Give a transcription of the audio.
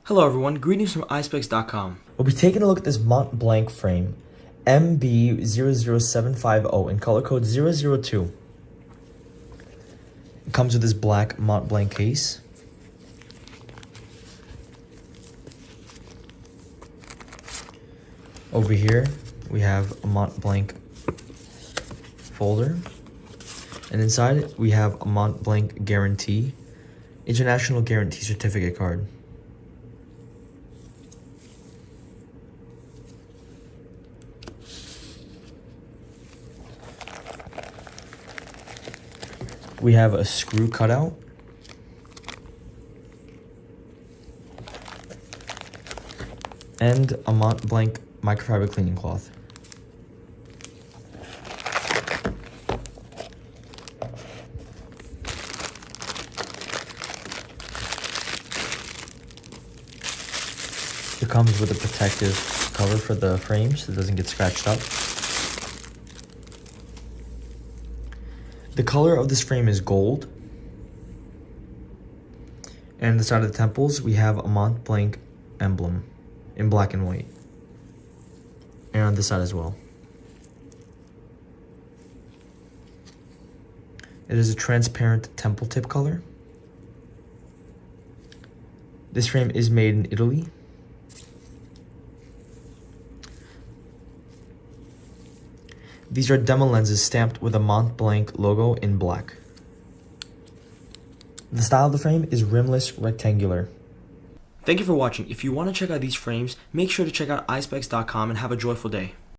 Hello everyone, greetings from Eyespecs.com. We'll be taking a look at this Mont Blanc frame, MB0075O in color code 002. It comes with this black Mont Blanc case. Over here, we have a Mont Blanc folder. And inside, we have a Mont Blanc guarantee, international guarantee certificate card. We have a screw cutout. And a Mont Blanc microfiber cleaning cloth. It comes with a protective cover for the frame so it doesn't get scratched up. The color of this frame is gold. And on the side of the temples, we have a Mont Blanc emblem in black and white. And on this side as well. It is a transparent temple tip color. This frame is made in Italy. These are demo lenses stamped with a Mont Blanc logo in black. The style of the frame is rimless rectangular. Thank you for watching. If you want to check out these frames, make sure to check out Eyespecs.com and have a joyful day.